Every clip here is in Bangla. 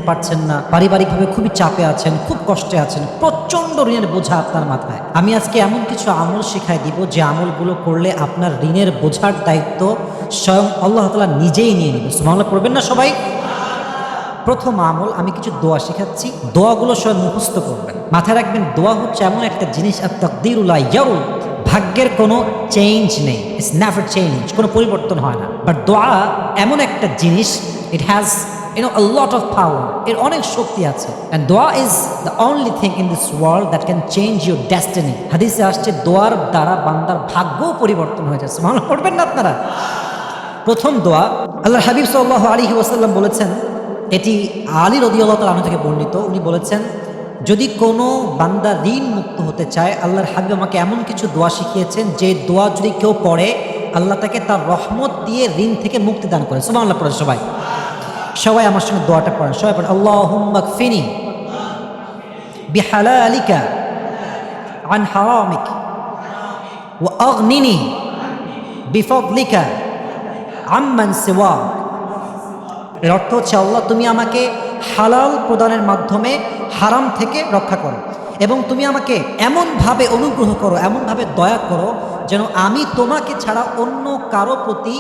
পারছেন না, পারিবারিকভাবে খুবই চাপে আছেন, খুব কষ্টে আছেন, প্রচন্ড ঋণের বোঝা আপনার মাথায়, আমি আজকে এমন কিছু আমল শিখাই দিব যে আমলগুলো করলে আপনার ঋণের বোঝার দায়িত্ব স্বয়ং আল্লাহ তাআলা নিজেই নিয়ে নেবে। সুবহানাল্লাহ পড়বেন না সবাই? প্রথম আমল, আমি কিছু দোয়া শেখাচ্ছি, দোয়াগুলো স্বয়ং মুখস্থ করবেন। মাথায় রাখবেন, দোয়া হচ্ছে এমন একটা জিনিস, আত-তাকদীরু লা ইয়াউদ, ভাগ্যের কোনো চেঞ্জ নেই, ইটস নেভার চেঞ্জ, কোনো পরিবর্তন হয় না। বাট দোয়া এমন একটা জিনিস, it has a lot of power, এর অনেক শক্তি আছে। and দোয়া is the only thing in this world that can change your destiny। হাদিসে আসছে দোয়ার দ্বারা বান্দার ভাগ্য পরিবর্তন হয়ে যায়। সুবহানাল্লাহ পড়বেন না আপনারা? প্রথম দোয়া, আল্লাহর হাবিব সাল্লাল্লাহু আলাইহি ওয়াসাল্লাম বলেছেন, এটি আলী রাদিয়াল্লাহু তাআলা আনহু থেকে বর্ণিত, উনি বলেছেন, যদি কোনো বান্দা ঋণ মুক্ত হতে চায়, আল্লাহর হাবিব আমাকে এমন কিছু দোয়া শিখিয়েছেন যে দোয়া যদি কেউ পড়ে, আল্লাহ তাকে তার রহমত দিয়ে ঋণ থেকে মুক্তি দান করে। সুবহানাল্লাহ পড়েন সবাই, সবাই আমার সঙ্গে দোয়াটা পড়েন, সবাই পড়েন, আল্লাহুম্মা কফিনি বিহালালিকা আন হারামিক ওয়া আগনিনি বিফদলিকা আম্মান সিওয়াক। এর অর্থ হচ্ছে, আল্লাহ তুমি আমাকে হালাল প্রদানের মাধ্যমে হারাম থেকে রক্ষা করো, এবং তুমি আমাকে এমনভাবে অনুগ্রহ করো, এমনভাবে দয়া করো যেন আমি তোমাকে ছাড়া অন্য কারো প্রতি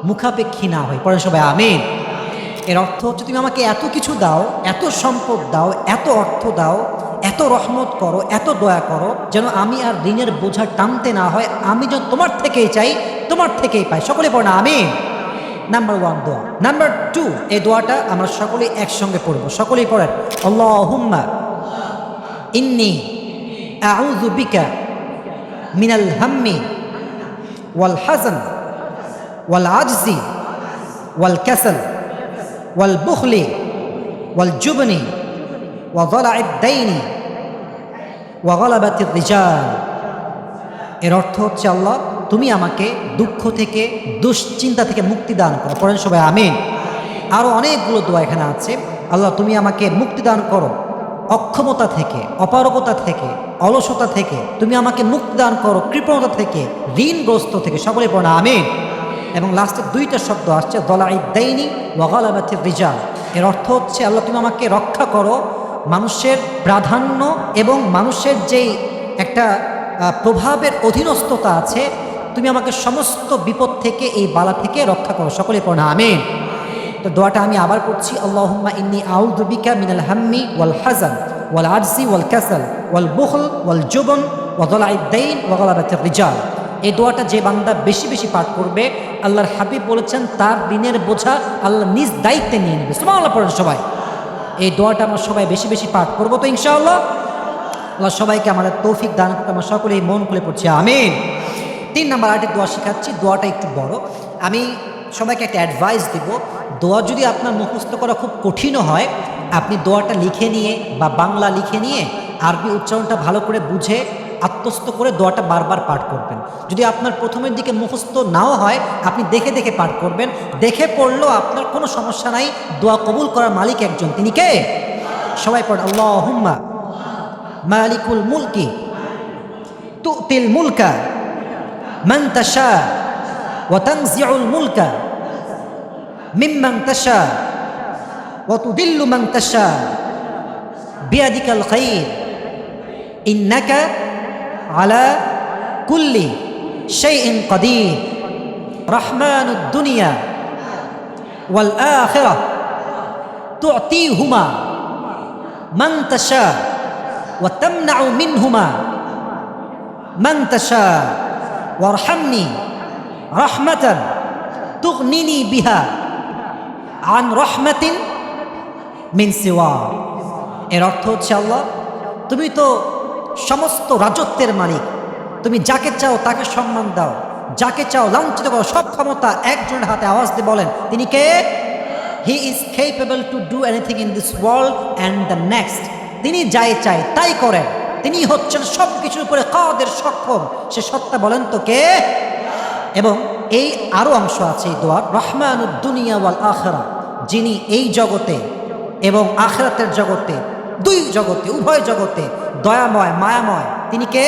মুখাপেক্ষী না হই। পড়েন সবাই আমিন। এর অর্থ হচ্ছে, তুমি আমাকে এত কিছু দাও, এত সম্পদ দাও, এত অর্থ দাও, এত রহমত করো, এত দয়া করো যেন আমি আর ঋণের বোঝা টানতে না হয়, আমি যেন তোমার থেকেই চাই, তোমার থেকেই পাই। সকলে পড়েন আমিন। নাম্বার 1 দোয়া। নাম্বার 2, এই দোয়াটা আমরা সকলেই একসঙ্গে পড়ব, সকলেই পড়েন, আল্লাহুম্মা ইন্নী আউযু বিকা মিনাল হাম্মি ওয়াল হাযান ওয়াল আজজি ওয়াল কাসাল ওয়াল বুখলি ওয়াল জুবনি ওয়া যালা'আদ দাইনি ওয়া গালাবাতির রিজাল। এর অর্থ হচ্ছে, আল্লাহ তুমি আমাকে দুঃখ থেকে, দুশ্চিন্তা থেকে মুক্তি দান করো। পড়েন সবাই আমিন। আরও অনেকগুলো দোয়া এখানে আছে। আল্লাহ তুমি আমাকে মুক্তি দান করো অক্ষমতা থেকে, অপারগতা থেকে, অলসতা থেকে, তুমি আমাকে মুক্তি দান করো কৃপণতা থেকে, ঋণগ্রস্ত থেকে। সকলে পড়েন আমিন। এবং লাস্টে 2টা শব্দ আসছে, যালা'আদ দাইনি ওয়া গালাবাতির রিজাল। এর অর্থ হচ্ছে, আল্লাহ তুমি আমাকে রক্ষা করো মানুষের প্রাধান্য এবং মানুষের যেই একটা প্রভাবের অধীনস্থতা আছে, তুমি আমাকে সমস্ত বিপদ থেকে, এই বালা থেকে রক্ষা করো। সকলে পড়েন আমিন। তো দোয়াটা আমি আবার পড়ছি, আল্লাহুম্মা ইন্নী আউযু বিকা মিনাল হাম্মি ওয়াল হাযান ওয়াল আজজি ওয়াল কাসাল ওয়াল বুখল ওয়াল জুবন ওয়া যালা'আদ দাইন ওয়া গালাবাতির রিজাল। এই দোয়াটা যে বান্দা বেশি বেশি পাঠ করবে, আল্লাহর হাবিব বলেছেন তার ঋণের বোঝা আল্লাহ নিজ দায়িত্বে নিয়ে নেবে। সুবহানাল্লাহ পড়েন সবাই। এই দোয়াটা আমরা সবাই বেশি বেশি পাঠ করবো তো ইনশাআল্লাহ। আল্লাহ সবাইকে আমাদের তৌফিক দান করতে, আমরা সকলেই মন খুলে পড়ছি আমিন। 3 নাম্বার আরেকটি দোয়া শেখাচ্ছি, দোয়াটা একটু বড়। আমি সবাইকে একটা অ্যাডভাইস দিব, দোয়া যদি আপনার মুখস্থ করা খুব কঠিনও হয়, আপনি দোয়াটা লিখে নিয়ে বা বাংলা লিখে নিয়ে আরবি উচ্চারণটা ভালো করে বুঝে আত্মস্থ করে দোয়াটা বারবার পাঠ করবেন। যদি আপনার প্রথমের দিকে মুখস্থ নাও হয়, আপনি দেখে দেখে পাঠ করবেন। দেখে পড়লেও আপনার কোনো সমস্যা নাই, দোয়া কবুল করার মালিক একজন, তিনি কে? সবাই পড়েন, আল্লাহুম্মা মালিকুল মুলকি তুতিল মুলকা মান তাশা ওয়া তানজিউল মুলকা মিম্মান তাশা ওয়া তুদিল্লু মান তাশা বিয়াদিকাল খায়র ইন্নাকা আলা কুল্লি শাইইন কাদির রহমানুদ দুনিয়া ওয়াল আখিরাহ তু'তিহুমা মান তাশা ওয়া তামনাউ মিনহুমা মান তাশা ওয়ারহামনি রাহমাতান তুগনিনি বিহা আন রহমাতিন মিন সিওয়া। এর অর্থ হচ্ছে, আল্লাহ তুমি তো সমস্ত রাজত্বের মালিক, তুমি যাকে চাও তাকে সম্মান দাও, যাকে চাও লাঞ্ছিত করো, সব ক্ষমতা একজনের হাতে। আওয়াজ দিয়ে বলেন, তিনি কে? He is capable to do anything in this world and the next. তিনি যাই চায় তাই করেন, তিনি হচ্ছেন সব কিছুর উপরে কাদের, সক্ষম। সে সত্তা বলেন তো কে? এবং এই আরও অংশ আছে এই দোয়ার, রহমানুদ দুনিয়া ওয়াল আখিরাহ, যিনি এই জগতে এবং আখিরাতের জগতে, দুই জগতে, উভয় জগতে দয়াময়, মায়াময়, তিনি কে?